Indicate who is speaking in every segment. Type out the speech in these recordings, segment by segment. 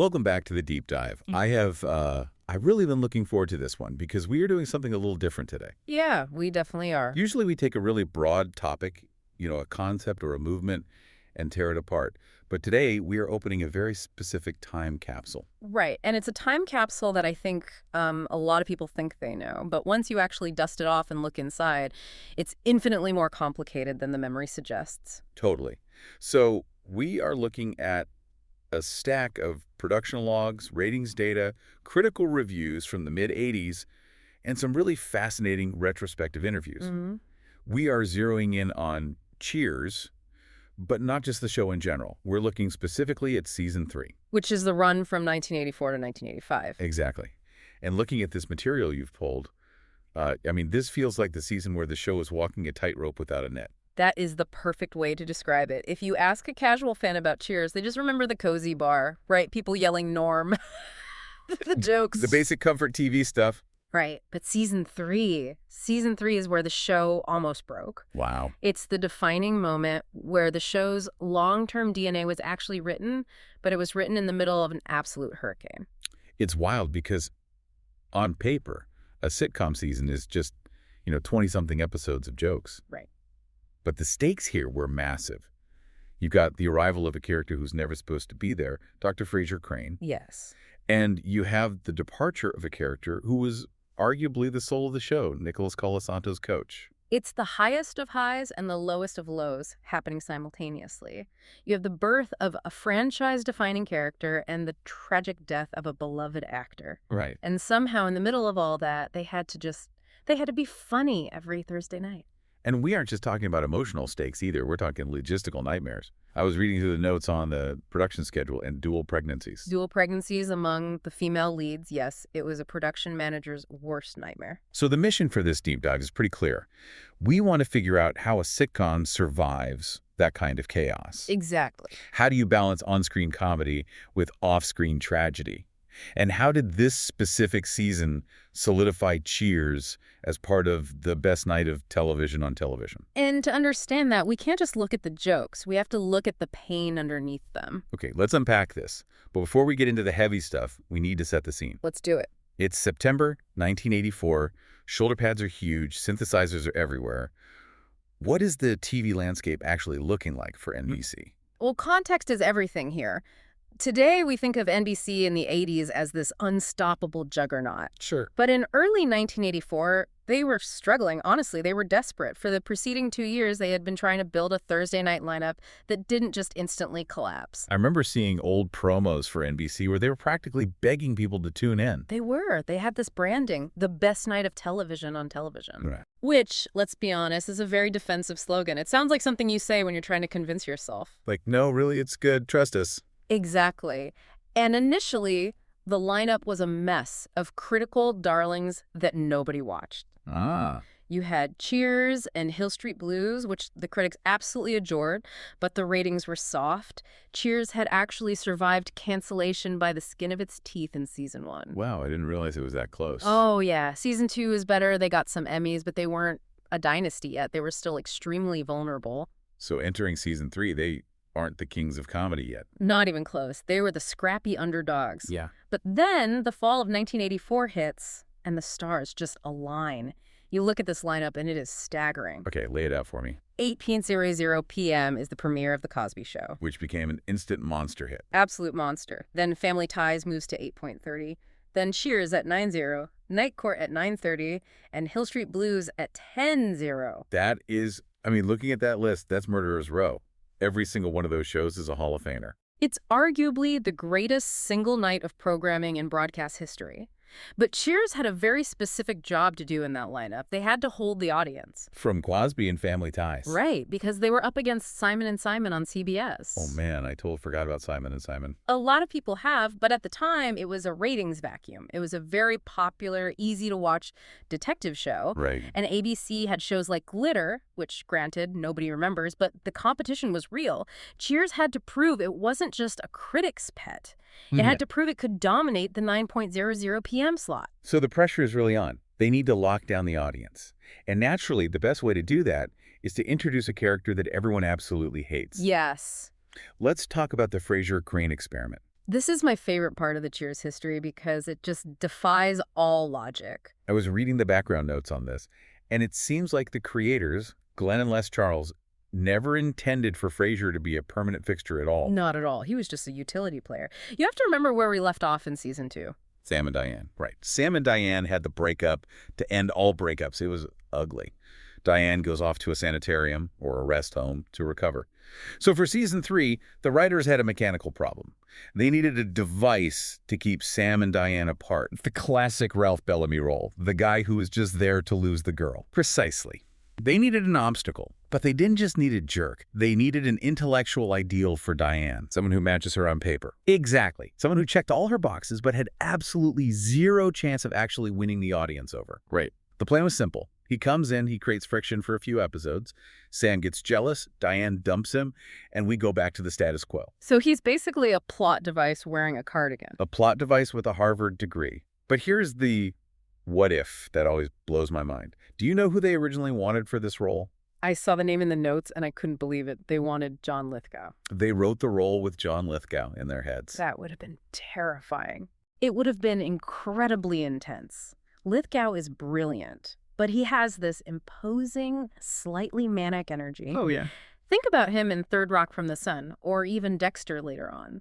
Speaker 1: Welcome back to the deep dive. I've really been looking forward to this one because we are doing something a little different today.
Speaker 2: Yeah, we definitely are.
Speaker 1: Usually we take a really broad topic, a concept or a movement, and tear it apart. But today we are opening a very specific time capsule.
Speaker 2: Right. And it's a time capsule that I think a lot of people think they know. But once you actually dust it off and look inside, it's infinitely more complicated than the memory suggests.
Speaker 1: Totally. So we are looking at a stack of production logs, ratings data, critical reviews from the mid-'80s, and some really fascinating retrospective interviews.
Speaker 2: Mm-hmm.
Speaker 1: We are zeroing in on Cheers, but not just the show in general. We're looking specifically at Season 3.
Speaker 2: Which is the run from 1984 to 1985.
Speaker 1: Exactly. And looking at this material you've pulled, this feels like the season where the show is walking a tightrope without a net.
Speaker 2: That is the perfect way to describe it. If you ask a casual fan about Cheers, they just remember the cozy bar, right? People yelling Norm. The jokes.
Speaker 1: The basic comfort TV stuff.
Speaker 2: Right. But Season 3 is where the show almost broke.
Speaker 1: Wow.
Speaker 2: It's the defining moment where the show's long-term DNA was actually written, but it was written in the middle of an absolute hurricane.
Speaker 1: It's wild because on paper, a sitcom season is just, 20-something episodes of jokes.
Speaker 2: Right.
Speaker 1: But the stakes here were massive. You've got the arrival of a character who's never supposed to be there, Dr. Frasier Crane.
Speaker 2: Yes.
Speaker 1: And you have the departure of a character who was arguably the soul of the show, Nicholas Colasanto's coach.
Speaker 2: It's the highest of highs and the lowest of lows happening simultaneously. You have the birth of a franchise-defining character and the tragic death of a beloved actor.
Speaker 1: Right.
Speaker 2: And somehow in the middle of all that, they had to be funny every Thursday night.
Speaker 1: And we aren't just talking about emotional stakes either. We're talking logistical nightmares. I was reading through the notes on the production schedule and dual pregnancies.
Speaker 2: Dual pregnancies among the female leads, yes, it was a production manager's worst nightmare.
Speaker 1: So the mission for this deep dive is pretty clear. We want to figure out how a sitcom survives that kind of chaos.
Speaker 2: Exactly.
Speaker 1: How do you balance on-screen comedy with off-screen tragedy? And how did this specific season solidify Cheers as part of the best night of television on television?
Speaker 2: And to understand that, we can't just look at the jokes. We have to look at the pain underneath them.
Speaker 1: Okay, let's unpack this. But before we get into the heavy stuff, we need to set the scene.
Speaker 2: Let's do it.
Speaker 1: It's September 1984. Shoulder pads are huge. Synthesizers are everywhere. What is the TV landscape actually looking like for NBC?
Speaker 2: Well, context is everything here. Today, we think of NBC in the 80s as this unstoppable juggernaut.
Speaker 1: Sure.
Speaker 2: But in early 1984, they were struggling. Honestly, they were desperate. For the preceding 2 years, they had been trying to build a Thursday night lineup that didn't just instantly collapse.
Speaker 1: I remember seeing old promos for NBC where they were practically begging people to tune in.
Speaker 2: They were. They had this branding, the best night of television on television.
Speaker 1: Right.
Speaker 2: Which, let's be honest, is a very defensive slogan. It sounds like something you say when you're trying to convince yourself.
Speaker 1: Like, no, really, it's good. Trust us.
Speaker 2: Exactly. And initially, the lineup was a mess of critical darlings that nobody watched.
Speaker 1: Ah.
Speaker 2: You had Cheers and Hill Street Blues, which the critics absolutely adored, but the ratings were soft. Cheers had actually survived cancellation by the skin of its teeth in Season 1.
Speaker 1: Wow, I didn't realize it was that close.
Speaker 2: Oh, yeah. Season 2 is better. They got some Emmys, but they weren't a dynasty yet. They were still extremely vulnerable.
Speaker 1: So entering Season 3, they aren't the kings of comedy yet.
Speaker 2: Not even close. They were the scrappy underdogs.
Speaker 1: Yeah.
Speaker 2: But then the fall of 1984 hits, and the stars just align. You look at this lineup, and it is staggering.
Speaker 1: Okay, lay it out for me.
Speaker 2: 8:00 p.m. is the premiere of The Cosby Show.
Speaker 1: Which became an instant monster hit.
Speaker 2: Absolute monster. Then Family Ties moves to 8:30. Then Cheers at 9:00, Night Court at 9:30, and Hill Street Blues at 10:00.
Speaker 1: That is, looking at that list, that's Murderer's Row. Every single one of those shows is a Hall of Famer.
Speaker 2: It's arguably the greatest single night of programming in broadcast history. But Cheers had a very specific job to do in that lineup. They had to hold the audience.
Speaker 1: From Cosby and Family Ties.
Speaker 2: Right, because they were up against Simon and Simon on CBS.
Speaker 1: Oh man, I totally forgot about Simon and Simon.
Speaker 2: A lot of people have, but at the time, it was a ratings vacuum. It was a very popular, easy-to-watch detective show.
Speaker 1: Right.
Speaker 2: And ABC had shows like Glitter, which, granted, nobody remembers, but the competition was real. Cheers had to prove it wasn't just a critic's pet. It had to prove it could dominate the 9:00 p.m. slot.
Speaker 1: So the pressure is really on. They need to lock down the audience. And naturally, the best way to do that is to introduce a character that everyone absolutely hates.
Speaker 2: Yes.
Speaker 1: Let's talk about the Frasier Crane experiment.
Speaker 2: This is my favorite part of the Cheers history because it just defies all logic.
Speaker 1: I was reading the background notes on this, and it seems like the creators, Glenn and Les Charles, never intended for Frasier to be a permanent fixture at all.
Speaker 2: Not at all. He was just a utility player. You have to remember where we left off in season 2.
Speaker 1: Sam and Diane. Right. Sam and Diane had the breakup to end all breakups. It was ugly. Diane goes off to a sanitarium or a rest home to recover. So for season 3, the writers had a mechanical problem. They needed a device to keep Sam and Diane apart. The classic Ralph Bellamy role, the guy who was just there to lose the girl. Precisely. They needed an obstacle, but they didn't just need a jerk. They needed an intellectual ideal for Diane, someone who matches her on paper. Exactly. Someone who checked all her boxes but had absolutely zero chance of actually winning the audience over. Right. The plan was simple. He comes in, he creates friction for a few episodes. Sam gets jealous, Diane dumps him, and we go back to the status quo.
Speaker 2: So he's basically a plot device wearing a cardigan.
Speaker 1: A plot device with a Harvard degree. But here's the what if that always blows my mind. Do you know who they originally wanted for this role?
Speaker 2: I saw the name in the notes and I couldn't believe it. They wanted John Lithgow.
Speaker 1: They wrote the role with John Lithgow in their heads.
Speaker 2: That would have been terrifying. It would have been incredibly intense. Lithgow is brilliant, but he has this imposing, slightly manic energy.
Speaker 1: Oh, yeah.
Speaker 2: Think about him in Third Rock from the Sun, or even Dexter later on.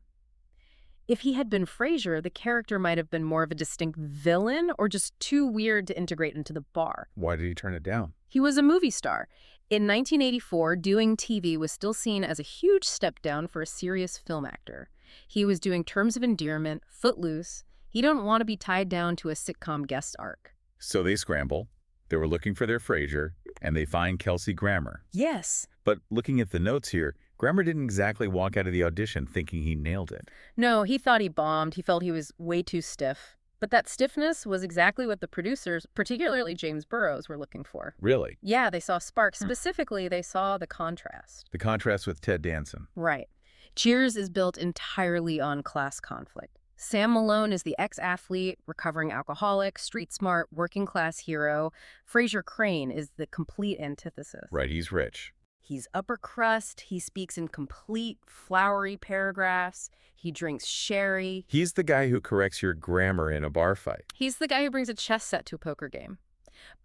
Speaker 2: If he had been Frasier, the character might have been more of a distinct villain or just too weird to integrate into the bar.
Speaker 1: Why did he turn it down?
Speaker 2: He was a movie star. In 1984, doing TV was still seen as a huge step down for a serious film actor. He was doing Terms of Endearment, Footloose. He didn't want to be tied down to a sitcom guest arc.
Speaker 1: So they scramble. They were looking for their Frasier, and they find Kelsey Grammer.
Speaker 2: Yes.
Speaker 1: But looking at the notes here, Grammer didn't exactly walk out of the audition thinking he nailed it.
Speaker 2: No, he thought he bombed. He felt he was way too stiff. But that stiffness was exactly what the producers, particularly James Burrows, were looking for.
Speaker 1: Really?
Speaker 2: Yeah, they saw sparks. Specifically, they saw the contrast.
Speaker 1: The contrast with Ted Danson.
Speaker 2: Right. Cheers is built entirely on class conflict. Sam Malone is the ex-athlete, recovering alcoholic, street-smart, working-class hero. Frasier Crane is the complete antithesis.
Speaker 1: Right, he's rich.
Speaker 2: He's upper crust. He speaks in complete, flowery paragraphs. He drinks sherry.
Speaker 1: He's the guy who corrects your grammar in a bar fight.
Speaker 2: He's the guy who brings a chess set to a poker game.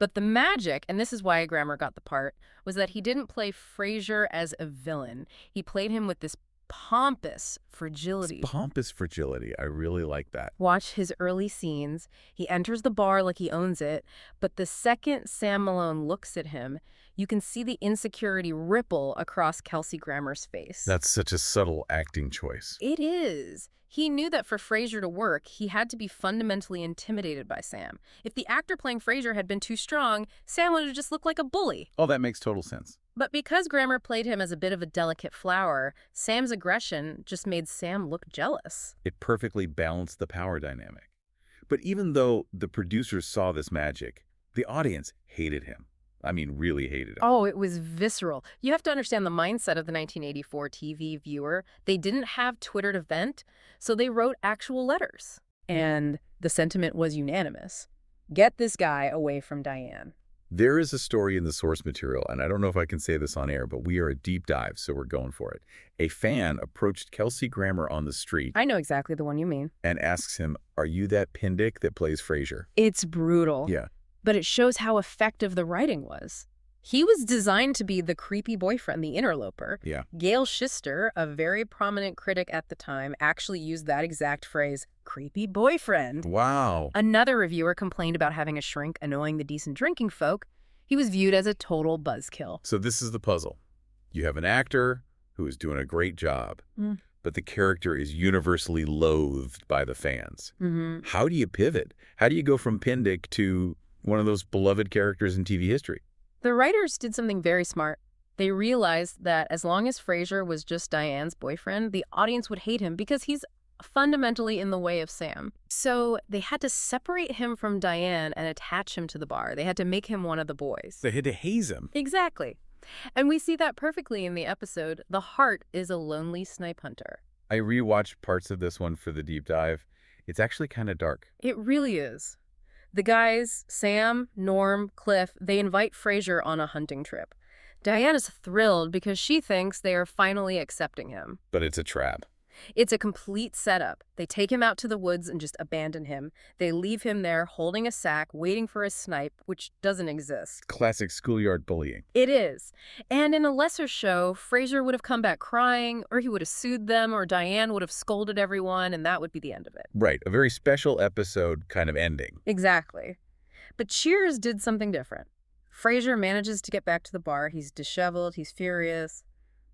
Speaker 2: But the magic, and this is why Grammer got the part, was that he didn't play Frasier as a villain. He played him with this pompous fragility.
Speaker 1: Pompous fragility. I really like that.
Speaker 2: Watch his early scenes. He enters the bar like he owns it, but the second Sam Malone looks at him, you can see the insecurity ripple across Kelsey Grammer's face.
Speaker 1: That's such a subtle acting choice.
Speaker 2: It is. He knew that for Frasier to work, he had to be fundamentally intimidated by Sam. If the actor playing Frasier had been too strong, Sam would have just looked like a bully.
Speaker 1: Oh, that makes total sense.
Speaker 2: But because Grammer played him as a bit of a delicate flower, Sam's aggression just made Sam look jealous.
Speaker 1: It perfectly balanced the power dynamic. But even though the producers saw this magic, the audience hated him. I mean, really hated him.
Speaker 2: Oh, it was visceral. You have to understand the mindset of the 1984 TV viewer. They didn't have Twitter to vent, so they wrote actual letters. And the sentiment was unanimous. Get this guy away from Diane.
Speaker 1: There is a story in the source material, and I don't know if I can say this on air, but we are a deep dive, so we're going for it. A fan approached Kelsey Grammer on the street.
Speaker 2: I know exactly the one you mean.
Speaker 1: And asks him, "Are you that Pindick that plays Frasier?"
Speaker 2: It's brutal.
Speaker 1: Yeah.
Speaker 2: But it shows how effective the writing was. He was designed to be the creepy boyfriend, the interloper.
Speaker 1: Yeah.
Speaker 2: Gail Schister, a very prominent critic at the time, actually used that exact phrase, creepy boyfriend.
Speaker 1: Wow.
Speaker 2: Another reviewer complained about having a shrink annoying the decent drinking folk. He was viewed as a total buzzkill.
Speaker 1: So this is the puzzle. You have an actor who is doing a great job, but the character is universally loathed by the fans. How do you pivot? How do you go from Pindick to one of those beloved characters in TV history?
Speaker 2: The writers did something very smart. They realized that as long as Frasier was just Diane's boyfriend, the audience would hate him because he's fundamentally in the way of Sam. So they had to separate him from Diane and attach him to the bar. They had to make him one of the boys.
Speaker 1: They had to haze him.
Speaker 2: Exactly. And we see that perfectly in the episode, The Heart is a Lonely Snipe Hunter.
Speaker 1: I rewatched parts of this one for the deep dive. It's actually kind of dark.
Speaker 2: It really is. The guys, Sam, Norm, Cliff, they invite Frasier on a hunting trip. Diane is thrilled because she thinks they are finally accepting him.
Speaker 1: But it's a trap.
Speaker 2: It's a complete setup. They take him out to the woods and just abandon him. They leave him there holding a sack, waiting for a snipe, which doesn't exist.
Speaker 1: Classic schoolyard bullying.
Speaker 2: It is. And in a lesser show, Frasier would have come back crying, or he would have sued them, or Diane would have scolded everyone, and that would be the end of it.
Speaker 1: Right, a very special episode kind of ending.
Speaker 2: Exactly. But Cheers did something different. Frasier manages to get back to the bar. He's disheveled, he's furious.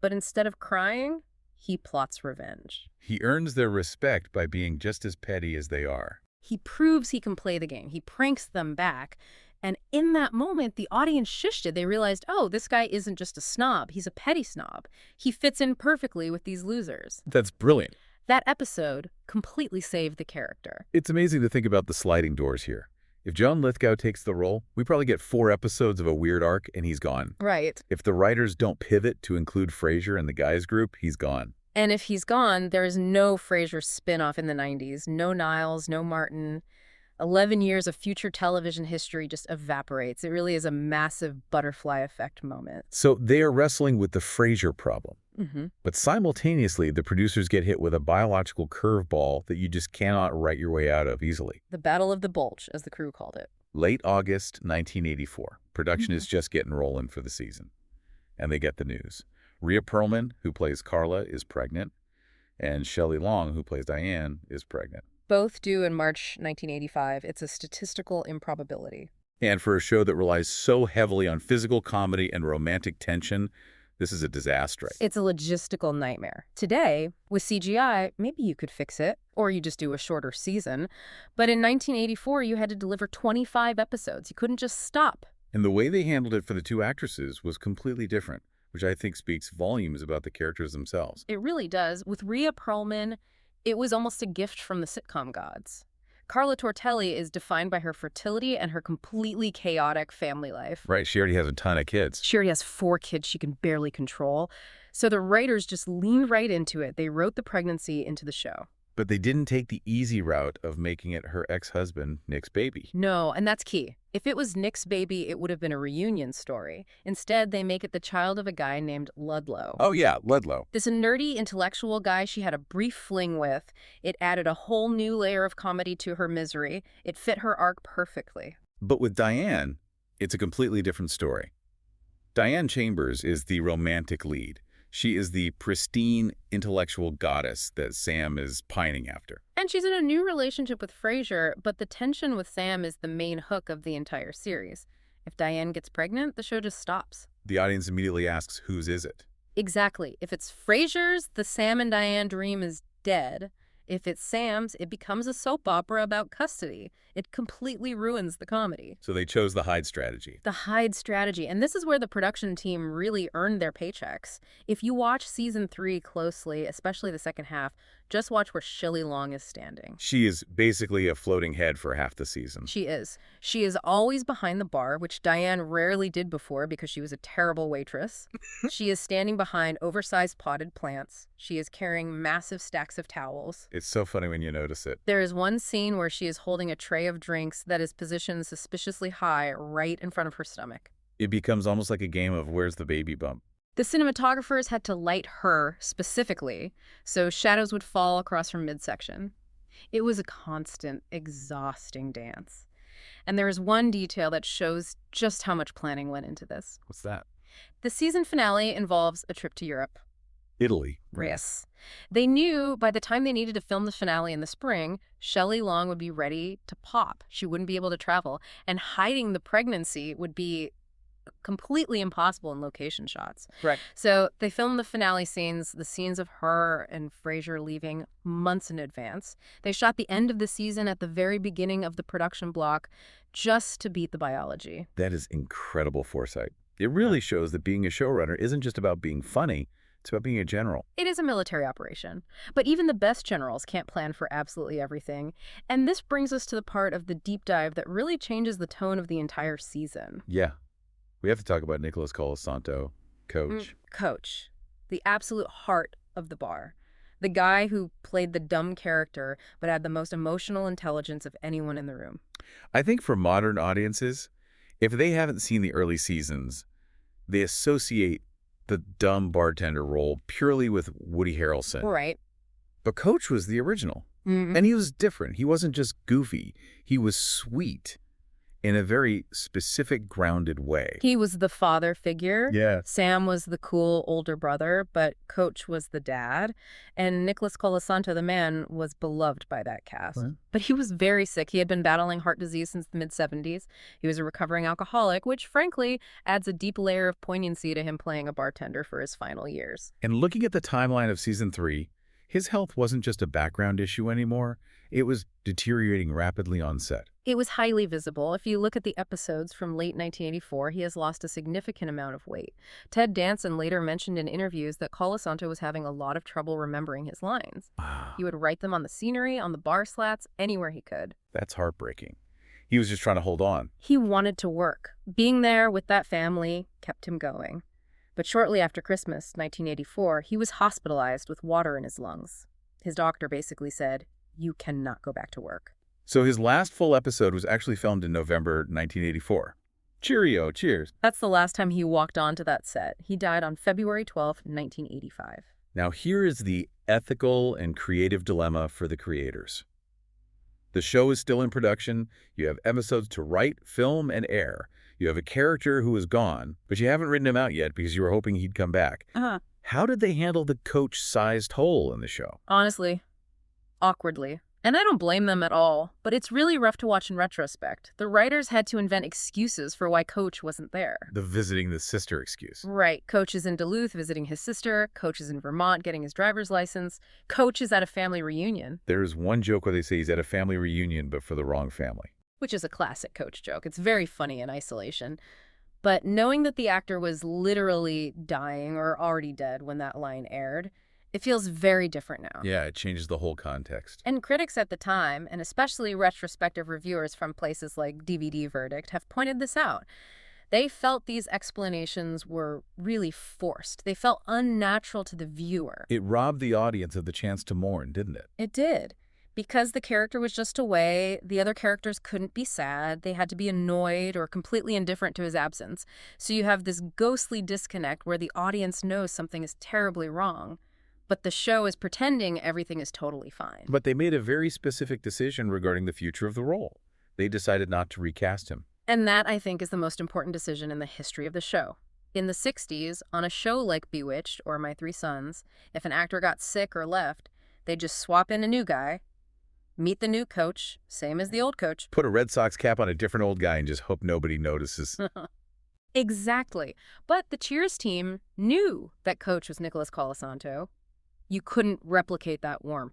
Speaker 2: But instead of crying, he plots revenge.
Speaker 1: He earns their respect by being just as petty as they are.
Speaker 2: He proves he can play the game. He pranks them back. And in that moment, the audience shifted. They realized, oh, this guy isn't just a snob. He's a petty snob. He fits in perfectly with these losers.
Speaker 1: That's brilliant.
Speaker 2: That episode completely saved the character.
Speaker 1: It's amazing to think about the sliding doors here. If John Lithgow takes the role, we probably get 4 episodes of a weird arc and he's gone.
Speaker 2: Right.
Speaker 1: If the writers don't pivot to include Frasier and the guys group, he's gone.
Speaker 2: And if he's gone, there is no Frasier spin-off in the 90s. No Niles, no Martin. 11 years of future television history just evaporates. It really is a massive butterfly effect moment.
Speaker 1: So they are wrestling with the Frasier problem.
Speaker 2: Mm-hmm.
Speaker 1: But simultaneously, the producers get hit with a biological curveball that you just cannot write your way out of easily.
Speaker 2: The Battle of the Bulge, as the crew called it.
Speaker 1: Late August 1984. Production is just getting rolling for the season. And they get the news. Rhea Perlman, who plays Carla, is pregnant. And Shelley Long, who plays Diane, is pregnant.
Speaker 2: Both due in March 1985. It's a statistical improbability.
Speaker 1: And for a show that relies so heavily on physical comedy and romantic tension, this is a disaster.
Speaker 2: It's a logistical nightmare. Today, with CGI, maybe you could fix it, or you just do a shorter season. But in 1984, you had to deliver 25 episodes. You couldn't just stop.
Speaker 1: And the way they handled it for the 2 actresses was completely different, which I think speaks volumes about the characters themselves.
Speaker 2: It really does. With Rhea Perlman, it was almost a gift from the sitcom gods. Carla Tortelli is defined by her fertility and her completely chaotic family life.
Speaker 1: Right, she already has a ton of kids.
Speaker 2: She already has 4 kids she can barely control. So the writers just leaned right into it. They wrote the pregnancy into the show.
Speaker 1: But they didn't take the easy route of making it her ex-husband, Nick's baby.
Speaker 2: No, and that's key. If it was Nick's baby, it would have been a reunion story. Instead, they make it the child of a guy named Ludlow.
Speaker 1: Oh yeah, Ludlow.
Speaker 2: This nerdy, intellectual guy she had a brief fling with. It added a whole new layer of comedy to her misery. It fit her arc perfectly.
Speaker 1: But with Diane, it's a completely different story. Diane Chambers is the romantic lead. She is the pristine intellectual goddess that Sam is pining after.
Speaker 2: And she's in a new relationship with Frasier, but the tension with Sam is the main hook of the entire series. If Diane gets pregnant, the show just stops.
Speaker 1: The audience immediately asks, whose is it?
Speaker 2: Exactly. If it's Frasier's, the Sam and Diane dream is dead. If it's Sam's, it becomes a soap opera about custody. It completely ruins the comedy.
Speaker 1: So they chose the hide strategy.
Speaker 2: The hide strategy. And this is where the production team really earned their paychecks. If you watch season 3 closely, especially the second half, just watch where Shelley Long is standing.
Speaker 1: She is basically a floating head for half the season.
Speaker 2: She is. She is always behind the bar, which Diane rarely did before because she was a terrible waitress. She is standing behind oversized potted plants. She is carrying massive stacks of towels.
Speaker 1: It's so funny when you notice it.
Speaker 2: There is one scene where she is holding a tray of drinks that is positioned suspiciously high right in front of her stomach.
Speaker 1: It becomes almost like a game of where's the baby bump.
Speaker 2: The cinematographers had to light her specifically, so shadows would fall across her midsection. It was a constant, exhausting dance. And there is one detail that shows just how much planning went into this.
Speaker 1: What's that?
Speaker 2: The season finale involves a trip to Europe.
Speaker 1: Italy.
Speaker 2: Yes. They knew by the time they needed to film the finale in the spring, Shelley Long would be ready to pop. She wouldn't be able to travel, and hiding the pregnancy would be completely impossible in location shots.
Speaker 1: Correct.
Speaker 2: So they filmed the finale scenes, the scenes of her and Frasier leaving, months in advance. They shot the end of the season at the very beginning of the production block just to beat the biology.
Speaker 1: That is incredible foresight. It really shows that being a showrunner isn't just about being funny, it's about being a general.
Speaker 2: It is a military operation, but even the best generals can't plan for absolutely everything. And this brings us to the part of the deep dive that really changes the tone of the entire season.
Speaker 1: Yeah. We have to talk about Nicholas Colasanto, Coach.
Speaker 2: Coach, the absolute heart of the bar. The guy who played the dumb character but had the most emotional intelligence of anyone in the room.
Speaker 1: I think for modern audiences, if they haven't seen the early seasons, they associate the dumb bartender role purely with Woody Harrelson.
Speaker 2: Right.
Speaker 1: But Coach was the original. And he was different. He wasn't just goofy. He was sweet in a very specific, grounded way.
Speaker 2: He was the father figure.
Speaker 1: Yeah.
Speaker 2: Sam was the cool older brother, but Coach was the dad. And Nicholas Colasanto, the man, was beloved by that cast.
Speaker 1: Right.
Speaker 2: But he was very sick. He had been battling heart disease since the mid-70s. He was a recovering alcoholic, which frankly adds a deep layer of poignancy to him playing a bartender for his final years.
Speaker 1: And looking at the timeline of season 3, his health wasn't just a background issue anymore. It was deteriorating rapidly on set.
Speaker 2: It was highly visible. If you look at the episodes from late 1984, he has lost a significant amount of weight. Ted Danson later mentioned in interviews that Colasanto was having a lot of trouble remembering his lines.
Speaker 1: Wow.
Speaker 2: He would write them on the scenery, on the bar slats, anywhere he could.
Speaker 1: That's heartbreaking. He was just trying to hold on.
Speaker 2: He wanted to work. Being there with that family kept him going. But shortly after Christmas, 1984, he was hospitalized with water in his lungs. His doctor basically said, "You cannot go back to work."
Speaker 1: So his last full episode was actually filmed in November 1984. Cheerio, cheers.
Speaker 2: That's the last time he walked onto that set. He died on February 12, 1985.
Speaker 1: Now here is the ethical and creative dilemma for the creators. The show is still in production. You have episodes to write, film, and air. You have a character who is gone, but you haven't written him out yet because you were hoping he'd come back. How did they handle the Coach-sized hole in the show?
Speaker 2: Honestly, awkwardly. And I don't blame them at all, but it's really rough to watch in retrospect. The writers had to invent excuses for why Coach wasn't there.
Speaker 1: The visiting the sister excuse.
Speaker 2: Right. Coach is in Duluth visiting his sister. Coach is in Vermont getting his driver's license. Coach is at a family reunion.
Speaker 1: There's one joke where they say he's at a family reunion, but for the wrong family.
Speaker 2: Which is a classic Coach joke. It's very funny in isolation. But knowing that the actor was literally dying or already dead when that line aired, it feels very different now.
Speaker 1: Yeah, it changes the whole context.
Speaker 2: And critics at the time, and especially retrospective reviewers from places like DVD Verdict, have pointed this out. They felt these explanations were really forced. They felt unnatural to the viewer.
Speaker 1: It robbed the audience of the chance to mourn, didn't it?
Speaker 2: It did. Because the character was just away, the other characters couldn't be sad. They had to be annoyed or completely indifferent to his absence. So you have this ghostly disconnect where the audience knows something is terribly wrong, but the show is pretending everything is totally fine.
Speaker 1: But they made a very specific decision regarding the future of the role. They decided not to recast him.
Speaker 2: And that, I think, is the most important decision in the history of the show. In the 60s, on a show like Bewitched or My Three Sons, if an actor got sick or left, they'd just swap in a new guy, meet the new coach, same as the old coach.
Speaker 1: Put a Red Sox cap on a different old guy and just hope nobody notices.
Speaker 2: Exactly. But the Cheers team knew that Coach was Nicholas Colasanto. You couldn't replicate that warmth.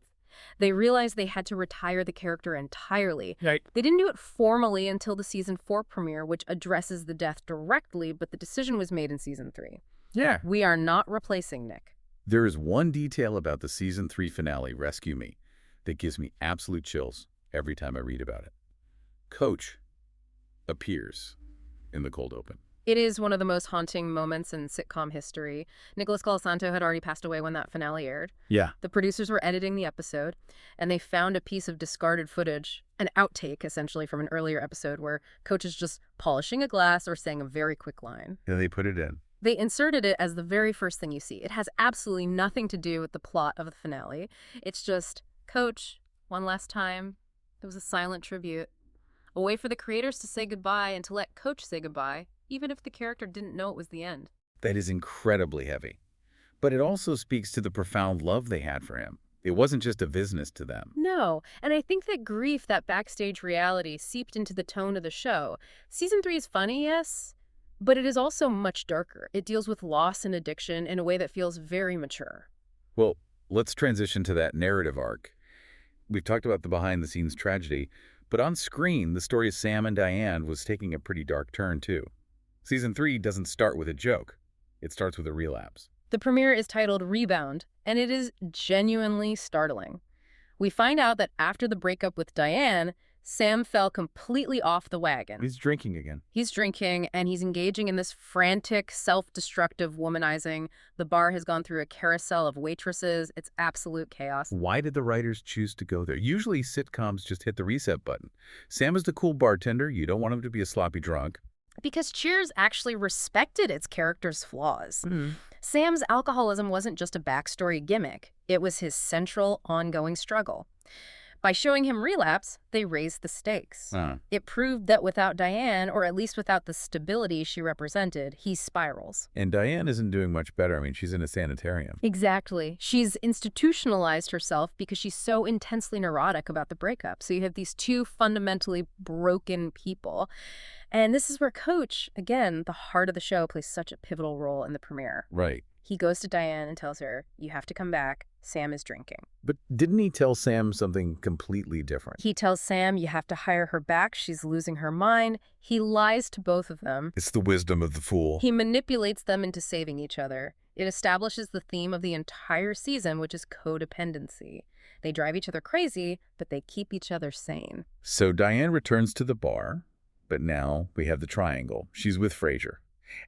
Speaker 2: They realized they had to retire the character entirely.
Speaker 1: Right.
Speaker 2: They didn't do it formally until the season 4 premiere, which addresses the death directly, but the decision was made in season 3.
Speaker 1: Yeah.
Speaker 2: We are not replacing Nick.
Speaker 1: There is one detail about the season 3 finale, Rescue Me, that gives me absolute chills every time I read about it. Coach appears in the cold open.
Speaker 2: It is one of the most haunting moments in sitcom history. Nicholas Colasanto had already passed away when that finale aired.
Speaker 1: Yeah.
Speaker 2: The producers were editing the episode, and they found a piece of discarded footage, an outtake, essentially, from an earlier episode where Coach is just polishing a glass or saying a very quick line.
Speaker 1: Yeah, they put it in.
Speaker 2: They inserted it as the very first thing you see. It has absolutely nothing to do with the plot of the finale. It's just, Coach, one last time. It was a silent tribute. A way for the creators to say goodbye and to let Coach say goodbye, even if the character didn't know it was the end.
Speaker 1: That is incredibly heavy. But it also speaks to the profound love they had for him. It wasn't just a business to them.
Speaker 2: No, and I think that grief, that backstage reality, seeped into the tone of the show. Season 3 is funny, yes, but it is also much darker. It deals with loss and addiction in a way that feels very mature.
Speaker 1: Well, let's transition to that narrative arc. We've talked about the behind-the-scenes tragedy, but on screen, the story of Sam and Diane was taking a pretty dark turn, too. Season 3 doesn't start with a joke. It starts with a relapse.
Speaker 2: The premiere is titled Rebound, and it is genuinely startling. We find out that after the breakup with Diane, Sam fell completely off the wagon.
Speaker 1: He's drinking again.
Speaker 2: He's drinking, and he's engaging in this frantic, self-destructive womanizing. The bar has gone through a carousel of waitresses. It's absolute chaos.
Speaker 1: Why did the writers choose to go there? Usually sitcoms just hit the reset button. Sam is the cool bartender. You don't want him to be a sloppy drunk.
Speaker 2: Because Cheers actually respected its character's flaws. Sam's alcoholism wasn't just a backstory gimmick. It was his central, ongoing struggle. By showing him relapse, they raised the stakes. It proved that without Diane, or at least without the stability she represented, he spirals.
Speaker 1: And Diane isn't doing much better. I mean, she's in a sanitarium.
Speaker 2: Exactly. She's institutionalized herself because she's so intensely neurotic about the breakup. So you have these two fundamentally broken people. And this is where Coach, again, the heart of the show, plays such a pivotal role in the premiere.
Speaker 1: Right.
Speaker 2: He goes to Diane and tells her, you have to come back. Sam is drinking.
Speaker 1: But didn't he tell Sam something completely different?
Speaker 2: He tells Sam, you have to hire her back. She's losing her mind. He lies to both of them.
Speaker 1: It's the wisdom of the fool.
Speaker 2: He manipulates them into saving each other. It establishes the theme of the entire season, which is codependency. They drive each other crazy, but they keep each other sane.
Speaker 1: So Diane returns to the bar, but now we have the triangle. She's with Frasier.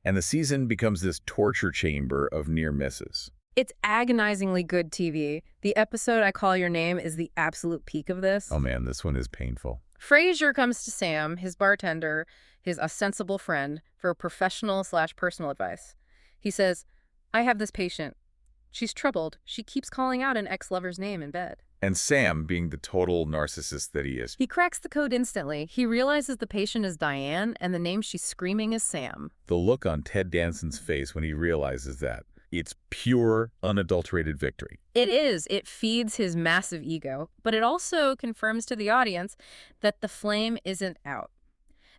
Speaker 1: And the season becomes this torture chamber of near misses.
Speaker 2: It's agonizingly good TV. The episode I Call Your Name is the absolute peak of this.
Speaker 1: Oh man, this one is painful.
Speaker 2: Frasier comes to Sam, his bartender, his ostensible friend, for professional/personal advice. He says, I have this patient. She's troubled. She keeps calling out an ex-lover's name in bed.
Speaker 1: And Sam, being the total narcissist that he is.
Speaker 2: He cracks the code instantly. He realizes the patient is Diane, and the name she's screaming is Sam.
Speaker 1: The look on Ted Danson's face when he realizes that. It's pure, unadulterated victory.
Speaker 2: It is. It feeds his massive ego, but it also confirms to the audience that the flame isn't out.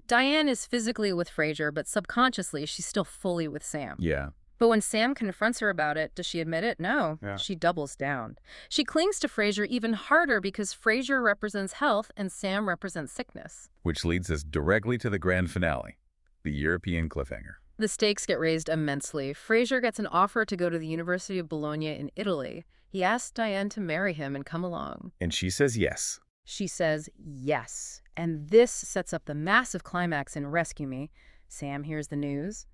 Speaker 2: Diane is physically with Frasier, but subconsciously, she's still fully with Sam.
Speaker 1: Yeah.
Speaker 2: But when Sam confronts her about it, does she admit it? No.
Speaker 1: Yeah.
Speaker 2: She doubles down. She clings to Frasier even harder because Frasier represents health and Sam represents sickness.
Speaker 1: Which leads us directly to the grand finale, the European cliffhanger.
Speaker 2: The stakes get raised immensely. Frasier gets an offer to go to the University of Bologna in Italy. He asks Diane to marry him and come along.
Speaker 1: And she says yes.
Speaker 2: She says yes. And this sets up the massive climax in Rescue Me. Sam hears the news.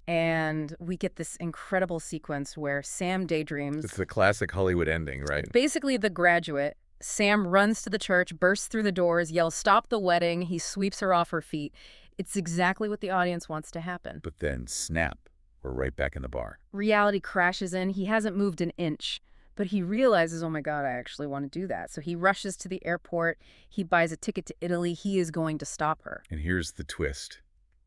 Speaker 2: And we get this incredible sequence where Sam daydreams.
Speaker 1: It's the classic Hollywood ending, right?
Speaker 2: Basically, The Graduate. Sam runs to the church, bursts through the doors, yells, "Stop the wedding." He sweeps her off her feet. It's exactly what the audience wants to happen.
Speaker 1: But then, snap, we're right back in the bar.
Speaker 2: Reality crashes in. He hasn't moved an inch. But he realizes, oh my God, I actually want to do that. So he rushes to the airport. He buys a ticket to Italy. He is going to stop her.
Speaker 1: And here's the twist.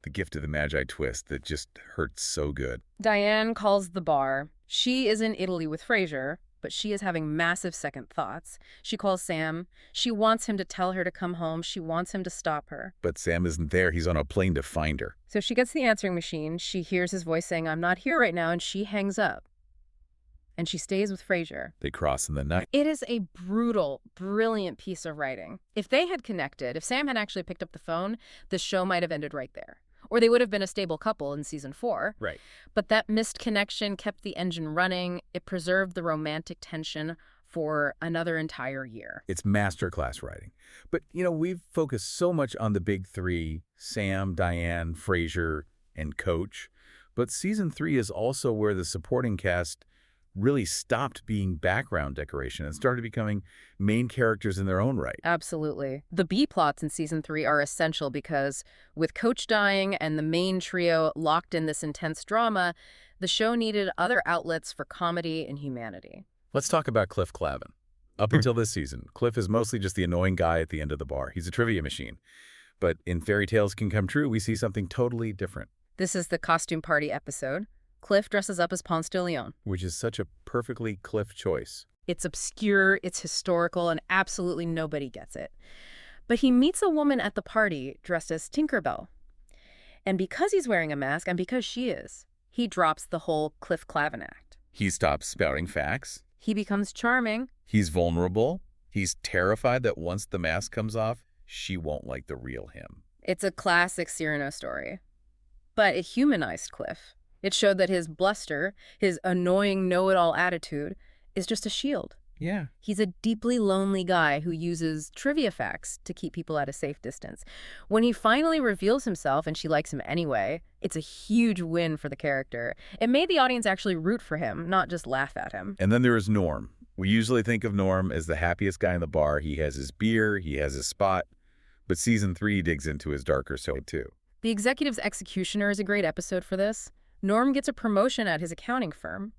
Speaker 1: The gift of the Magi twist that just hurts so good.
Speaker 2: Diane calls the bar. She is in Italy with Frasier, but she is having massive second thoughts. She calls Sam. She wants him to tell her to come home. She wants him to stop her.
Speaker 1: But Sam isn't there. He's on a plane to find her.
Speaker 2: So she gets the answering machine. She hears his voice saying, "I'm not here right now," and she hangs up. And she stays with Frasier.
Speaker 1: They cross in the night.
Speaker 2: It is a brutal, brilliant piece of writing. If they had connected, if Sam had actually picked up the phone, the show might have ended right there. Or they would have been a stable couple in season 4.
Speaker 1: Right.
Speaker 2: But that missed connection kept the engine running. It preserved the romantic tension for another entire year.
Speaker 1: It's masterclass writing. But, we've focused so much on the big three, Sam, Diane, Frasier, and Coach. But season 3 is also where the supporting cast really stopped being background decoration and started becoming main characters in their own right.
Speaker 2: Absolutely. The B-plots in season 3 are essential because with Coach dying and the main trio locked in this intense drama, the show needed other outlets for comedy and humanity.
Speaker 1: Let's talk about Cliff Clavin. Up until this season, Cliff is mostly just the annoying guy at the end of the bar. He's a trivia machine. But in Fairy Tales Can Come True, we see something totally different.
Speaker 2: This is the costume party episode. Cliff dresses up as Ponce de Leon.
Speaker 1: Which is such a perfectly Cliff choice.
Speaker 2: It's obscure, it's historical, and absolutely nobody gets it. But he meets a woman at the party dressed as Tinkerbell. And because he's wearing a mask, and because she is, he drops the whole Cliff Clavin act.
Speaker 1: He stops spouting facts.
Speaker 2: He becomes charming.
Speaker 1: He's vulnerable. He's terrified that once the mask comes off, she won't like the real him.
Speaker 2: It's a classic Cyrano story. But it humanized Cliff. It showed that his bluster, his annoying know-it-all attitude, is just a shield.
Speaker 1: Yeah.
Speaker 2: He's a deeply lonely guy who uses trivia facts to keep people at a safe distance. When he finally reveals himself and she likes him anyway, it's a huge win for the character. It made the audience actually root for him, not just laugh at him.
Speaker 1: And then there is Norm. We usually think of Norm as the happiest guy in the bar. He has his beer, he has his spot. But season 3 digs into his darker side too.
Speaker 2: The Executive's Executioner is a great episode for this. Norm gets a promotion at his accounting firm,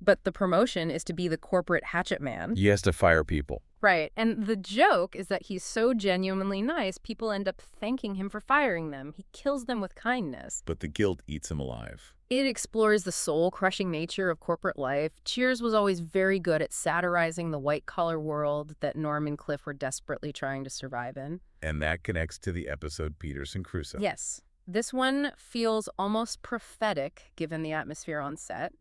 Speaker 2: but the promotion is to be the corporate hatchet man.
Speaker 1: He has to fire people.
Speaker 2: Right, and the joke is that he's so genuinely nice, people end up thanking him for firing them. He kills them with kindness.
Speaker 1: But the guilt eats him alive.
Speaker 2: It explores the soul-crushing nature of corporate life. Cheers was always very good at satirizing the white-collar world that Norm and Cliff were desperately trying to survive in.
Speaker 1: And that connects to the episode Peterson Crusoe.
Speaker 2: Yes. This one feels almost prophetic, given the atmosphere on set.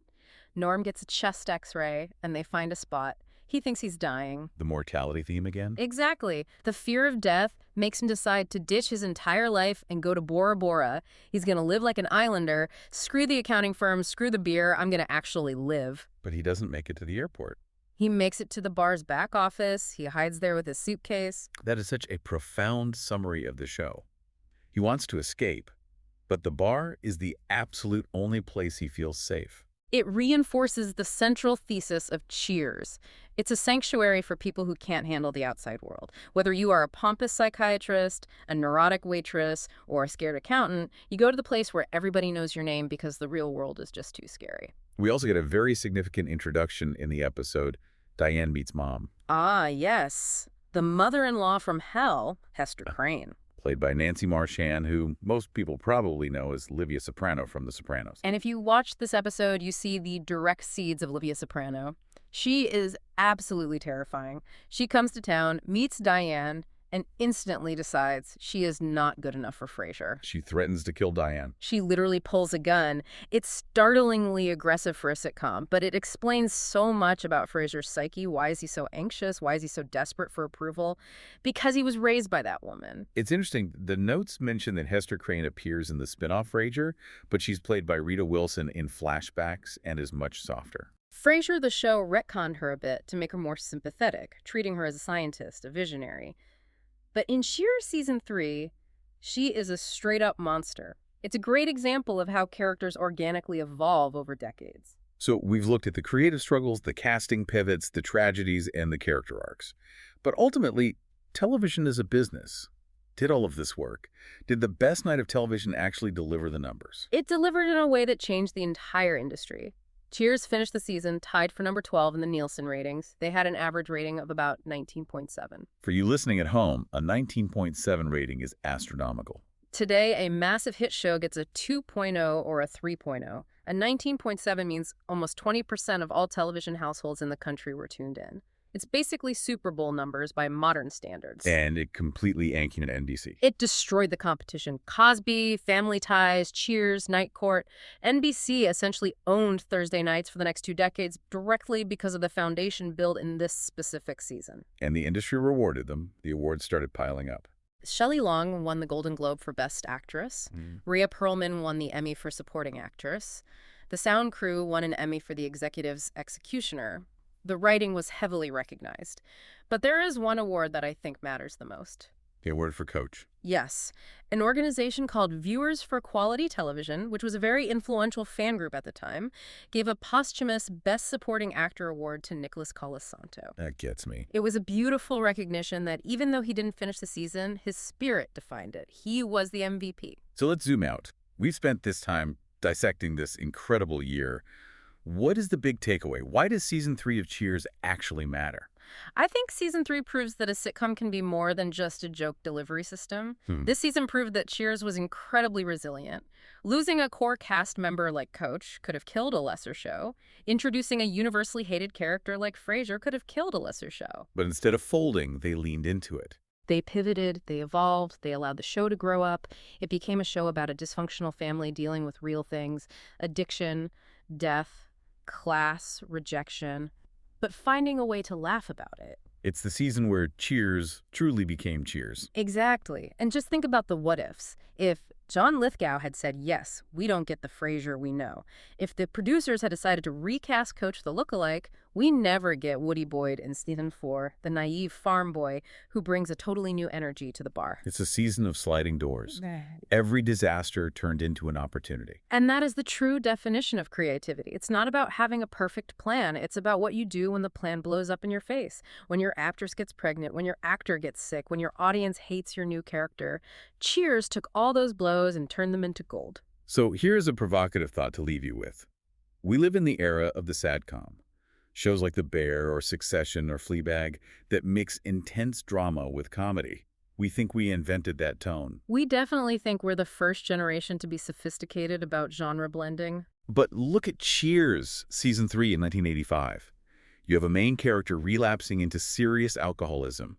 Speaker 2: Norm gets a chest x-ray, and they find a spot. He thinks he's dying.
Speaker 1: The mortality theme again?
Speaker 2: Exactly. The fear of death makes him decide to ditch his entire life and go to Bora Bora. He's going to live like an islander. Screw the accounting firm, screw the beer, I'm going to actually live.
Speaker 1: But he doesn't make it to the airport.
Speaker 2: He makes it to the bar's back office. He hides there with his suitcase.
Speaker 1: That is such a profound summary of the show. He wants to escape, but the bar is the absolute only place he feels safe.
Speaker 2: It reinforces the central thesis of Cheers. It's a sanctuary for people who can't handle the outside world. Whether you are a pompous psychiatrist, a neurotic waitress, or a scared accountant, you go to the place where everybody knows your name because the real world is just too scary.
Speaker 1: We also get a very significant introduction in the episode, Diane Meets Mom.
Speaker 2: Ah, yes. The mother-in-law from hell, Hester Crane.
Speaker 1: Played by Nancy Marchand, who most people probably know as Livia Soprano from The Sopranos.
Speaker 2: And if you watch this episode, you see the direct seeds of Livia Soprano. She is absolutely terrifying. She comes to town, meets Diane, and instantly decides she is not good enough for Frasier.
Speaker 1: She threatens to kill Diane.
Speaker 2: She literally pulls a gun. It's startlingly aggressive for a sitcom, but it explains so much about Frasier's psyche. Why is he so anxious? Why is he so desperate for approval? Because he was raised by that woman.
Speaker 1: It's interesting. The notes mention that Hester Crane appears in the spin-off Frasier, but she's played by Rita Wilson in flashbacks and is much softer.
Speaker 2: Frasier, the show, retconned her a bit to make her more sympathetic, treating her as a scientist, a visionary. But in Cheers Season 3, she is a straight-up monster. It's a great example of how characters organically evolve over decades.
Speaker 1: So we've looked at the creative struggles, the casting pivots, the tragedies, and the character arcs. But ultimately, television is a business. Did all of this work? Did the best night of television actually deliver the numbers?
Speaker 2: It delivered in a way that changed the entire industry. Cheers finished the season tied for number 12 in the Nielsen ratings. They had an average rating of about 19.7.
Speaker 1: For you listening at home, a 19.7 rating is astronomical.
Speaker 2: Today, a massive hit show gets a 2.0 or a 3.0. A 19.7 means almost 20% of all television households in the country were tuned in. It's basically Super Bowl numbers by modern standards.
Speaker 1: And it completely anchored NBC.
Speaker 2: It destroyed the competition. Cosby, Family Ties, Cheers, Night Court. NBC essentially owned Thursday nights for the next 2 decades directly because of the foundation built in this specific season.
Speaker 1: And the industry rewarded them. The awards started piling up.
Speaker 2: Shelley Long won the Golden Globe for Best Actress. Rhea Perlman won the Emmy for Supporting Actress. The sound crew won an Emmy for the executive's executioner. The writing was heavily recognized. But there is one award that I think matters the most.
Speaker 1: The award for Coach.
Speaker 2: Yes. An organization called Viewers for Quality Television, which was a very influential fan group at the time, gave a posthumous Best Supporting Actor award to Nicholas Colasanto.
Speaker 1: That gets me.
Speaker 2: It was a beautiful recognition that even though he didn't finish the season, his spirit defined it. He was the MVP.
Speaker 1: So let's zoom out. We've spent this time dissecting this incredible year. What is the big takeaway? Why does Season 3 of Cheers actually matter?
Speaker 2: I think Season 3 proves that a sitcom can be more than just a joke delivery system. This season proved that Cheers was incredibly resilient. Losing a core cast member like Coach could have killed a lesser show. Introducing a universally hated character like Frasier could have killed a lesser show.
Speaker 1: But instead of folding, they leaned into it.
Speaker 2: They pivoted, they evolved, they allowed the show to grow up. It became a show about a dysfunctional family dealing with real things, addiction, death, class, rejection, but finding a way to laugh about it.
Speaker 1: It's the season where Cheers truly became Cheers.
Speaker 2: Exactly. And just think about the what-ifs. If John Lithgow had said, yes, we don't get the Frasier we know. If the producers had decided to recast Coach the lookalike, we never get Woody Boyd in Season 4, the naive farm boy who brings a totally new energy to the bar.
Speaker 1: It's a season of sliding doors. Every disaster turned into an opportunity.
Speaker 2: And that is the true definition of creativity. It's not about having a perfect plan. It's about what you do when the plan blows up in your face, when your actress gets pregnant, when your actor gets sick, when your audience hates your new character. Cheers took all those blows and turned them into gold.
Speaker 1: So here's a provocative thought to leave you with. We live in the era of the sadcom. Shows like The Bear or Succession or Fleabag that mix intense drama with comedy. We think we invented that tone.
Speaker 2: We definitely think we're the first generation to be sophisticated about genre blending.
Speaker 1: But look at Cheers, Season 3 in 1985. You have a main character relapsing into serious alcoholism.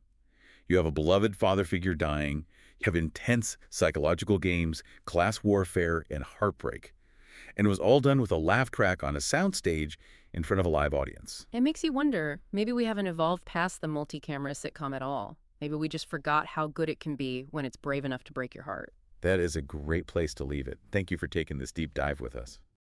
Speaker 1: You have a beloved father figure dying. You have intense psychological games, class warfare, and heartbreak. And it was all done with a laugh track on a soundstage in front of a live audience.
Speaker 2: It makes you wonder, maybe we haven't evolved past the multi-camera sitcom at all. Maybe we just forgot how good it can be when it's brave enough to break your heart.
Speaker 1: That is a great place to leave it. Thank you for taking this deep dive with us.